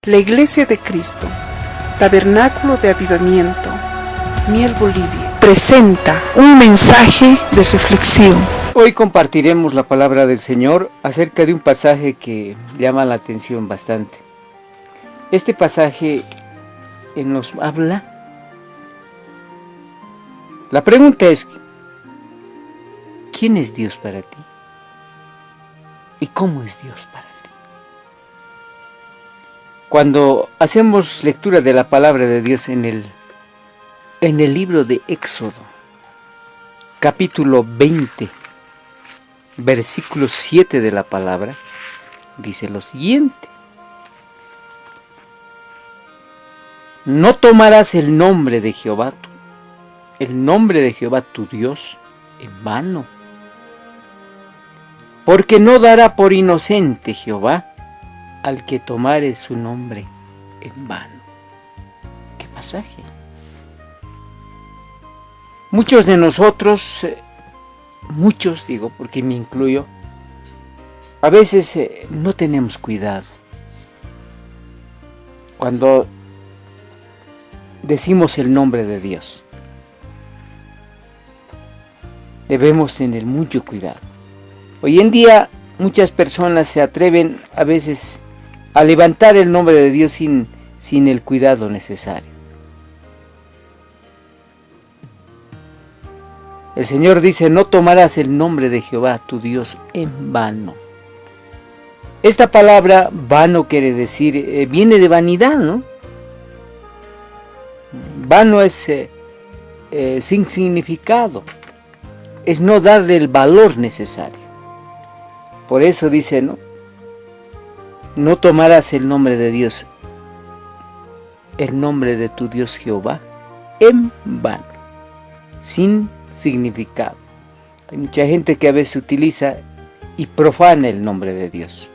La Iglesia de Cristo, Tabernáculo de Avivamiento, Miel Bolivia, presenta un mensaje de reflexión. Hoy compartiremos la palabra del Señor acerca de un pasaje que llama la atención bastante. Este pasaje nos habla. La pregunta es, ¿quién es Dios para ti? ¿Y cómo es Dios para ti? Cuando hacemos lectura de la palabra de Dios en el libro de Éxodo, capítulo 20, versículo 7 de la palabra, dice lo siguiente: no tomarás el nombre de Jehová tu Dios en vano, porque no dará por inocente Jehová al que tomare su nombre en vano. ¿Qué pasaje? Muchos de nosotros, muchos digo porque me incluyo, a veces no tenemos cuidado. Cuando decimos el nombre de Dios, debemos tener mucho cuidado. Hoy en día muchas personas se atreven a veces a levantar el nombre de Dios sin el cuidado necesario. El Señor dice, no tomarás el nombre de Jehová tu Dios en vano. Esta palabra vano quiere decir, viene de vanidad, ¿no? Vano es sin significado, es no darle el valor necesario. Por eso dice, no tomarás el nombre de Dios, el nombre de tu Dios Jehová, en vano, sin significado. Hay mucha gente que a veces utiliza y profana el nombre de Dios.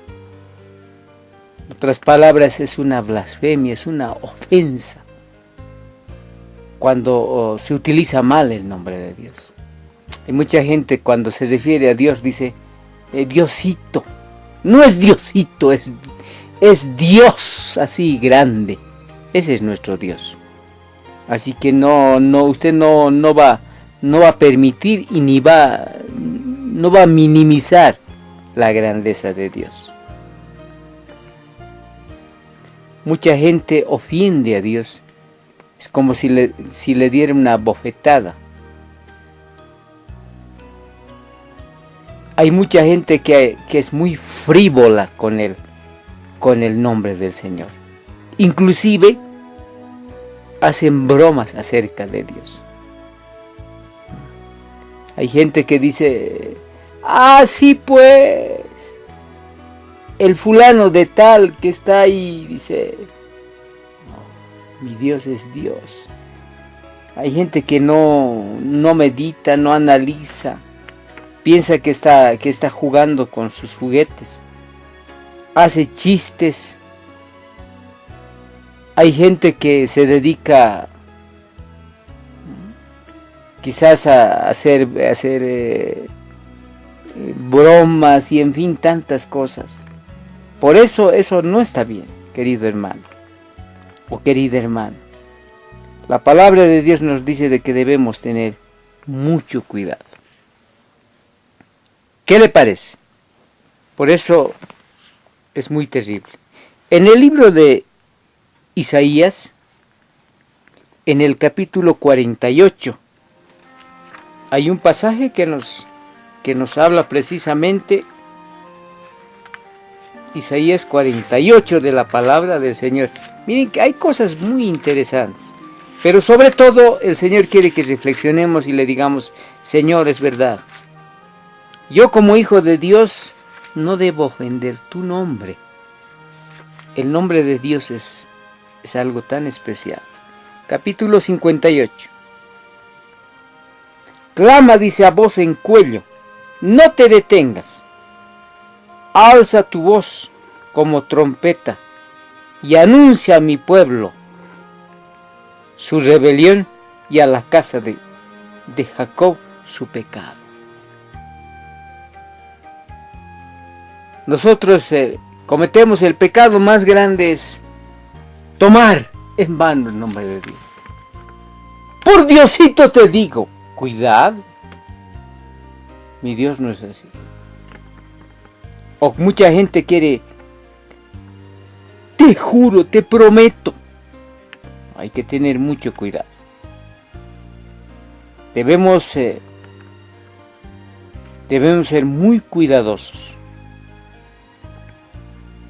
En otras palabras, es una blasfemia, es una ofensa cuando se utiliza mal el nombre de Dios. Hay mucha gente cuando se refiere a Dios dice, Diosito. No es Diosito, es Dios así grande. Ese es nuestro Dios. Así que usted no va a permitir y no va a minimizar la grandeza de Dios. Mucha gente ofende a Dios. Es como si le diera una bofetada. Hay mucha gente que es muy frívola con el nombre del Señor. Inclusive hacen bromas acerca de Dios. Hay gente que dice, sí pues, el fulano de tal que está ahí, dice, no, mi Dios es Dios. Hay gente que no medita, no analiza. Piensa que está jugando con sus juguetes. Hace chistes. Hay gente que se dedica quizás a hacer bromas y en fin tantas cosas. Por eso no está bien, querido hermano o querida hermana. La palabra de Dios nos dice de que debemos tener mucho cuidado. ¿Qué le parece? Por eso es muy terrible. En el libro de Isaías, en el capítulo 48, hay un pasaje que nos habla precisamente, Isaías 48, de la palabra del Señor. Miren que hay cosas muy interesantes, pero sobre todo el Señor quiere que reflexionemos y le digamos, Señor, es verdad. Yo como hijo de Dios no debo ofender tu nombre. El nombre de Dios es algo tan especial. Capítulo 58. Clama, dice, a voz en cuello, no te detengas. Alza tu voz como trompeta y anuncia a mi pueblo su rebelión y a la casa de Jacob su pecado. Nosotros cometemos el pecado más grande, es tomar en vano el nombre de Dios. Por Diosito te digo, cuidado. Mi Dios no es así. O mucha gente quiere, te juro, te prometo. Hay que tener mucho cuidado. Debemos ser muy cuidadosos.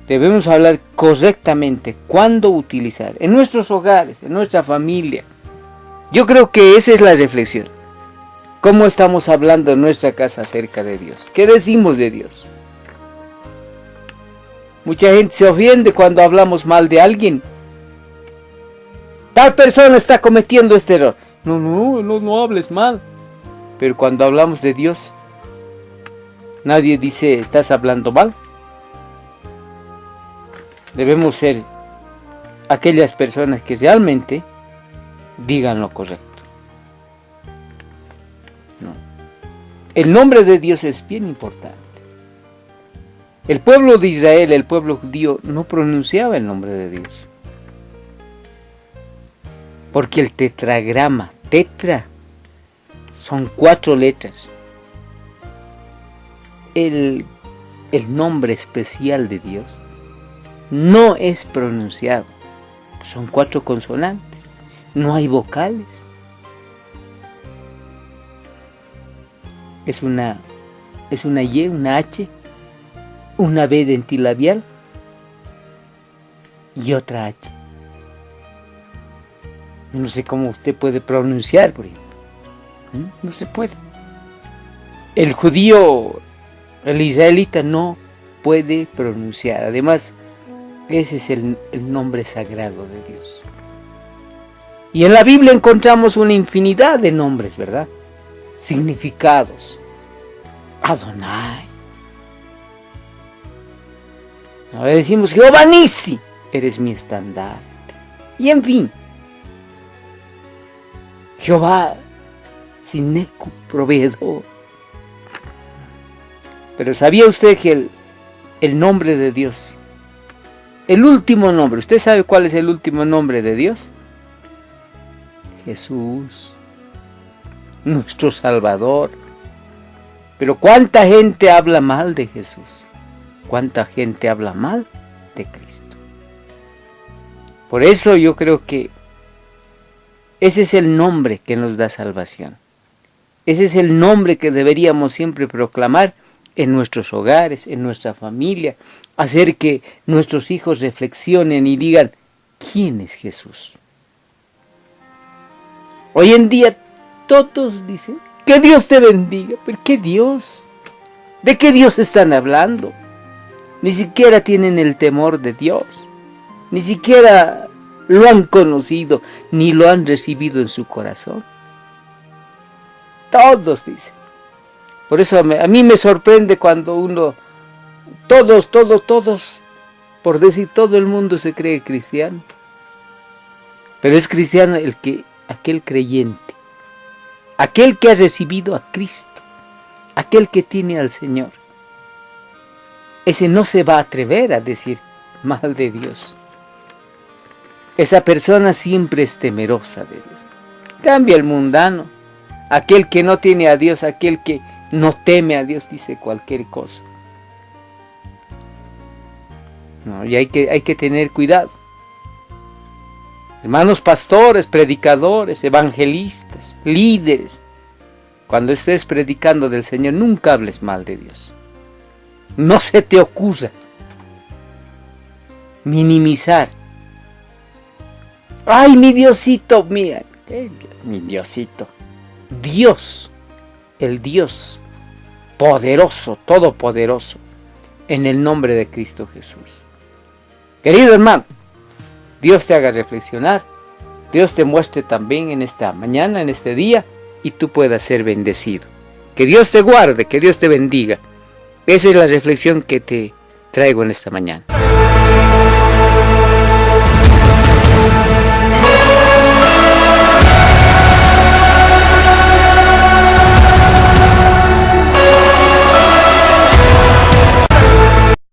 Debemos hablar correctamente cuándo utilizar, en nuestros hogares, en nuestra familia. Yo creo que esa es la reflexión. ¿Cómo estamos hablando en nuestra casa acerca de Dios? ¿Qué decimos de Dios? Mucha gente se ofende cuando hablamos mal de alguien. Tal persona está cometiendo este error. No hables mal. Pero cuando hablamos de Dios, nadie dice, ¿estás hablando mal? Debemos ser aquellas personas que realmente digan lo correcto. No. El nombre de Dios es bien importante. El pueblo de Israel, el pueblo judío, no pronunciaba el nombre de Dios. Porque el tetragrama, tetra, son 4 letras. El nombre especial de Dios no es pronunciado. Son 4 consonantes. No hay vocales. Es una Y, una H, una B dentilabial y otra H. No sé cómo usted puede pronunciar, por ejemplo. No se puede. El judío, el israelita no puede pronunciar. Además, ese es el nombre sagrado de Dios. Y en la Biblia encontramos una infinidad de nombres, ¿verdad? Significados. Adonai. Ahora decimos, Jehová Nisi, eres mi estandarte. Y en fin, Jehová Sinecu, proveedor. Pero ¿sabía usted que el nombre de Dios, el último nombre, ¿usted sabe cuál es el último nombre de Dios? Jesús, nuestro Salvador. Pero ¿cuánta gente habla mal de Jesús? ¿Cuánta gente habla mal de Cristo? Por eso yo creo que ese es el nombre que nos da salvación. Ese es el nombre que deberíamos siempre proclamar en nuestros hogares, en nuestra familia, hacer que nuestros hijos reflexionen y digan, ¿quién es Jesús? Hoy en día todos dicen, que Dios te bendiga, pero ¿qué Dios? ¿De qué Dios están hablando? Ni siquiera tienen el temor de Dios, ni siquiera lo han conocido, ni lo han recibido en su corazón. Todos dicen. Por eso a mí me sorprende cuando todos, por decir todo el mundo se cree cristiano. Pero es cristiano aquel creyente, aquel que ha recibido a Cristo, aquel que tiene al Señor. Ese no se va a atrever a decir mal de Dios. Esa persona siempre es temerosa de Dios. Cambia el mundano, aquel que no tiene a Dios, aquel que no teme a Dios, dice cualquier cosa. No, y hay que tener cuidado. Hermanos pastores, predicadores, evangelistas, líderes, cuando estés predicando del Señor, nunca hables mal de Dios. No se te ocurra minimizar. ¡Ay, mi Diosito! Mira, mi Diosito. Dios, el Dios poderoso, todopoderoso, en el nombre de Cristo Jesús. Querido hermano, Dios te haga reflexionar, Dios te muestre también en esta mañana, en este día, y tú puedas ser bendecido. Que Dios te guarde, que Dios te bendiga. Esa es la reflexión que te traigo en esta mañana.